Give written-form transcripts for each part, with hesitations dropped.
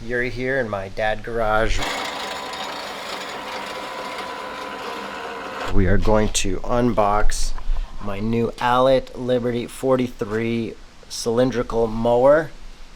Yuri here in my dad garage. We are going to unbox my new Allett Liberty 43 cylindrical mower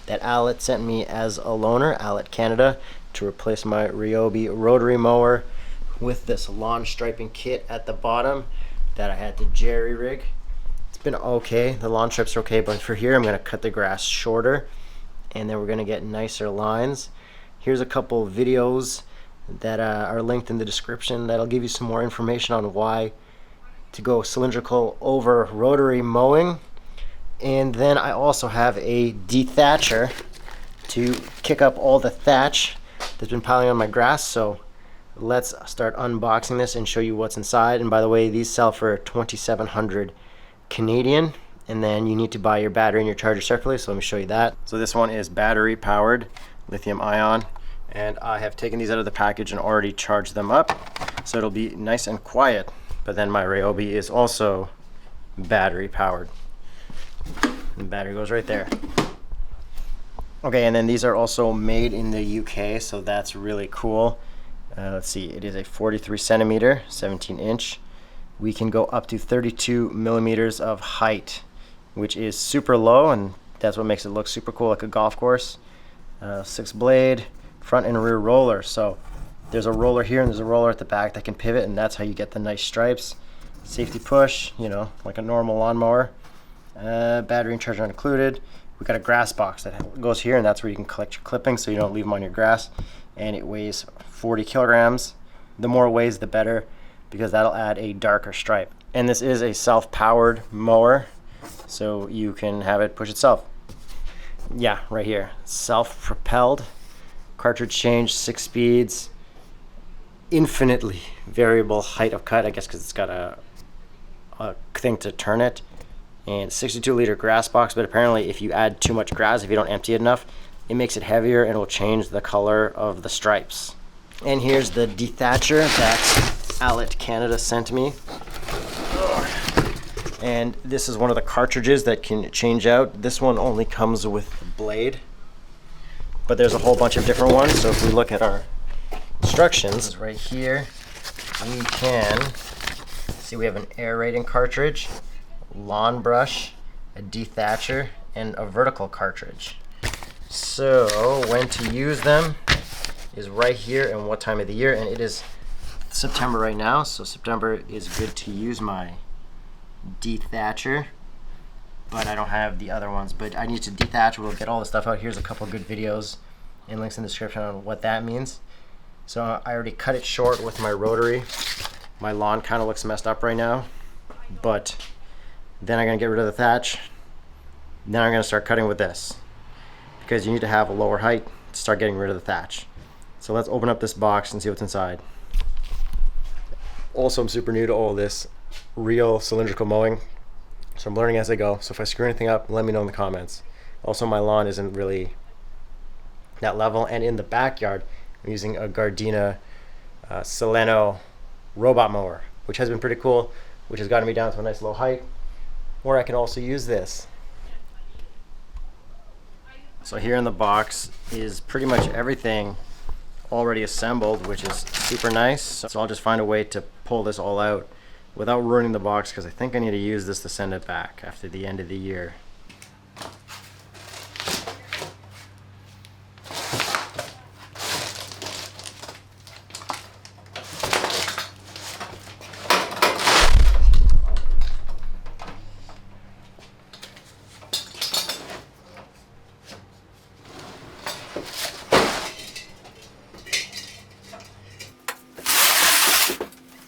that Allett sent me as a loaner, Allett Canada, to replace my Ryobi rotary mower with this lawn striping kit at the bottom that I had to jerry rig. It's been okay, the lawn strips are okay, but for here I'm going to cut the grass shorter and then we're going to get nicer lines. Here's a couple videos that are linked in the description that'll give you some more information on why to go cylindrical over rotary mowing. And then I also have a dethatcher to kick up all the thatch that's been piling on my grass. So let's start unboxing this and show you what's inside. And by the way, these sell for 2,700 Canadian, and then you need to buy your battery and your charger separately, so let me show you that. So this one is battery powered, lithium ion, and I have taken these out of the package and already charged them up, so it'll be nice and quiet. But then my Ryobi is also battery powered. The battery goes right there. Okay, and then these are also made in the UK, so that's really cool. Let's see, it is a 43 centimeter, 17 inch. We can go up to 32 millimeters of height, which is super low, and that's what makes it look super cool, like a golf course. 6 blade, front and rear roller. So there's a roller here and there's a roller at the back that can pivot, and that's how you get the nice stripes. Safety push, you know, like a normal lawnmower. Battery and charger included. We got a grass box that goes here, and that's where you can collect your clippings so you don't leave them on your grass. And it weighs 40 kilograms. The more it weighs, the better, because that'll add a darker stripe. And this is a self-powered mower, so you can have it push itself. Yeah, right here, self-propelled, cartridge change, 6 speeds, infinitely variable height of cut, I guess because it's got a thing to turn it, and 62-liter grass box. But apparently if you add too much grass, if you don't empty it enough, it makes it heavier and it will change the color of the stripes. And here's the dethatcher that Allett Canada sent me. And this is one of the cartridges that can change out. This one only comes with the blade, but there's a whole bunch of different ones. So if we look at our instructions right here, we can see we have an aerating cartridge, lawn brush, a dethatcher, and a vertical cartridge. So when to use them is right here and what time of the year, and it is September right now, so September is good to use my dethatcher, but I don't have the other ones. But I need to dethatch. We'll get all the stuff out. Here's a couple good videos and links in the description on what that means. So I already cut it short with my rotary. My lawn kind of looks messed up right now, but then I'm gonna get rid of the thatch. Then I'm gonna start cutting with this, because you need to have a lower height to start getting rid of the thatch. So let's open up this box and see what's inside. Also, I'm super new to all this real cylindrical mowing, so I'm learning as I go. So if I screw anything up, let me know in the comments. Also, my lawn isn't really that level, and in the backyard I'm using a Gardena Seleno robot mower, which has been pretty cool, which has gotten me down to a nice low height, or I can also use this. So here in the box is pretty much everything already assembled, which is super nice. So I'll just find a way to pull this all out without ruining the box, because I think I need to use this to send it back after the end of the year.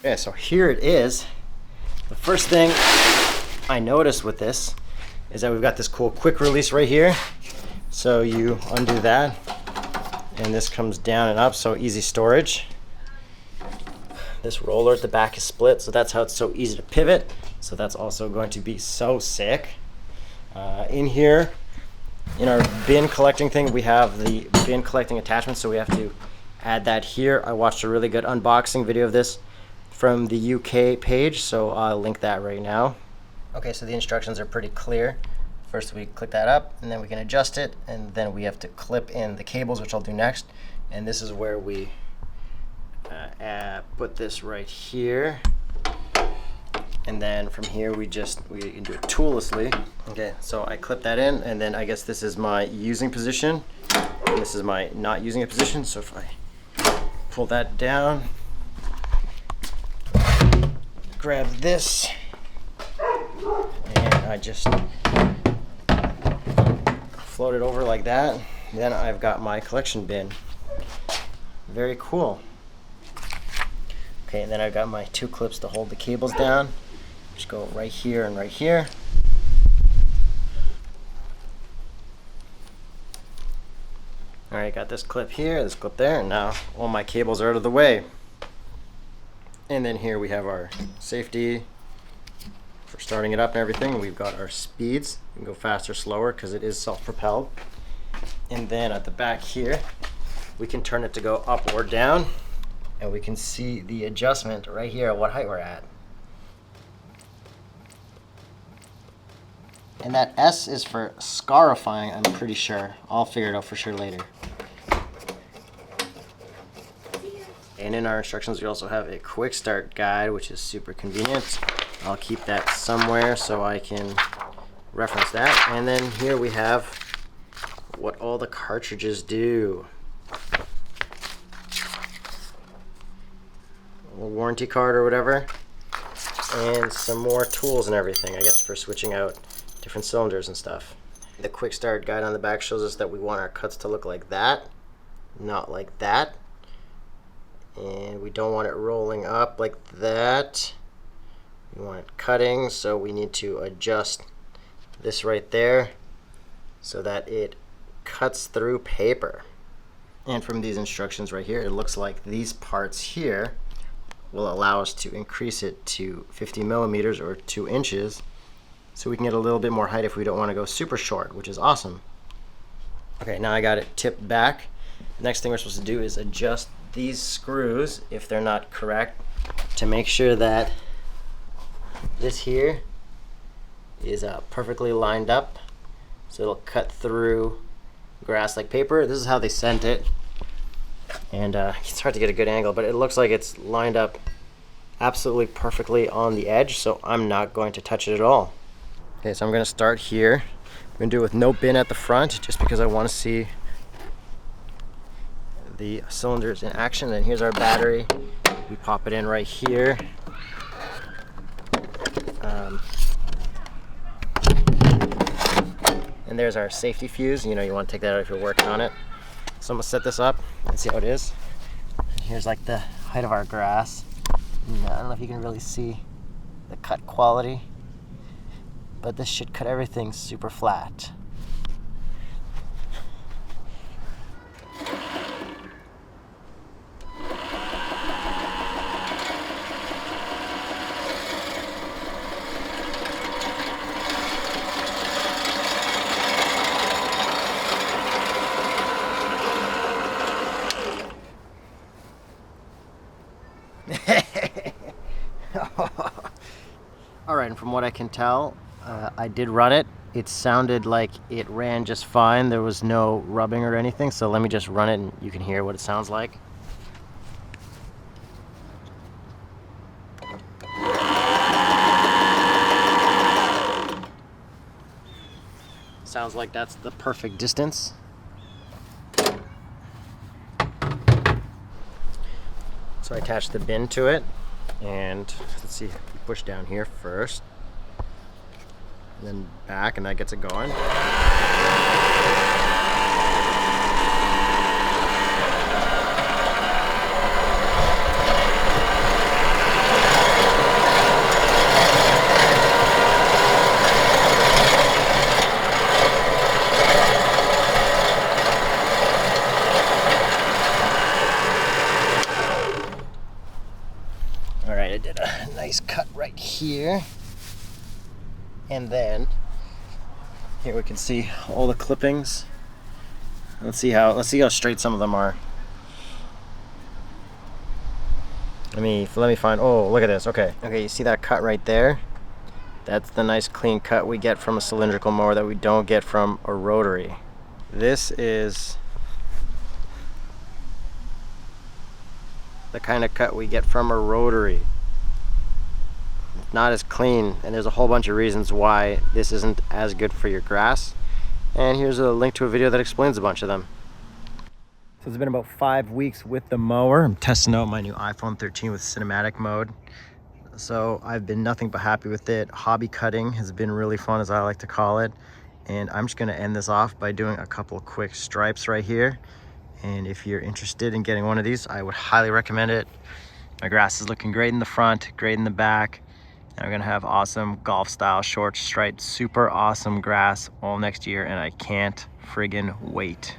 Okay, so here it is. The first thing I noticed with this is that we've got this cool quick release right here. So you undo that, and this comes down and up, so easy storage. This roller at the back is split, so that's how it's so easy to pivot. So that's also going to be so sick. In here, in our bin collecting thing, we have the bin collecting attachment, so we have to add that here. I watched a really good unboxing video of this from the UK page, so I'll link that right now. Okay, so the instructions are pretty clear. First we click that up, and then we can adjust it, and then we have to clip in the cables, which I'll do next. And this is where we put this right here. And then from here we can do it toollessly. Okay, so I clip that in, and then I guess this is my using position, and this is my not using it position. So if I pull that down, grab this, and I just float it over like that. Then I've got my collection bin. Very cool. Okay, and then I've got my 2 clips to hold the cables down. Just go right here and right here. Alright, got this clip here, this clip there, and now all my cables are out of the way. And then here we have our safety for starting it up and everything. We've got our speeds. You can go faster, slower, because it is self-propelled. And then at the back here, we can turn it to go up or down, and we can see the adjustment right here at what height we're at. And that S is for scarifying, I'm pretty sure. I'll figure it out for sure later. And in our instructions, we also have a quick start guide, which is super convenient. I'll keep that somewhere so I can reference that. And then here we have what all the cartridges do. A warranty card or whatever. And some more tools and everything, I guess, for switching out different cylinders and stuff. The quick start guide on the back shows us that we want our cuts to look like that, not like that. And we don't want it rolling up like that. We want it cutting, so we need to adjust this right there so that it cuts through paper. And from these instructions right here, it looks like these parts here will allow us to increase it to 50 millimeters or 2 inches, so we can get a little bit more height if we don't want to go super short, which is awesome. Okay, now I got it tipped back. The next thing we're supposed to do is adjust these screws, if they're not correct, to make sure that this here is perfectly lined up, so it'll cut through grass like paper. This is how they sent it, and it's hard to get a good angle, but it looks like it's lined up absolutely perfectly on the edge, so I'm not going to touch it at all. Okay, so I'm going to start here. I'm going to do it with no bin at the front, just because I want to see the cylinders in action. And here's our battery. We pop it in right here. And there's our safety fuse. You know, you want to take that out if you're working on it. So I'm going to set this up and see how it is. Here's like the height of our grass. And I don't know if you can really see the cut quality, but this should cut everything super flat. Alright, and from what I can tell, I did run it. It sounded like it ran just fine. There was no rubbing or anything, so let me just run it and you can hear what it sounds like. Sounds like that's the perfect distance. So I attached the bin to it, and let's see, we push down here first, and then back, and that gets it going. Alright, I did a nice cut right here. And then here we can see all the clippings. Let's see how straight some of them are. Let me find, oh, look at this. Okay, you see that cut right there? That's the nice clean cut we get from a cylindrical mower that we don't get from a rotary. This is the kind of cut we get from a rotary. It's not as clean, and there's a whole bunch of reasons why this isn't as good for your grass. And here's a link to a video that explains a bunch of them. So it's been about 5 weeks with the mower. I'm testing out my new iPhone 13 with cinematic mode. So I've been nothing but happy with it. Hobby cutting has been really fun, as I like to call it. And I'm just gonna end this off by doing a couple quick stripes right here. And if you're interested in getting one of these, I would highly recommend it. My grass is looking great in the front, great in the back. And I'm gonna have awesome golf style short striped, super awesome grass all next year, and I can't friggin' wait.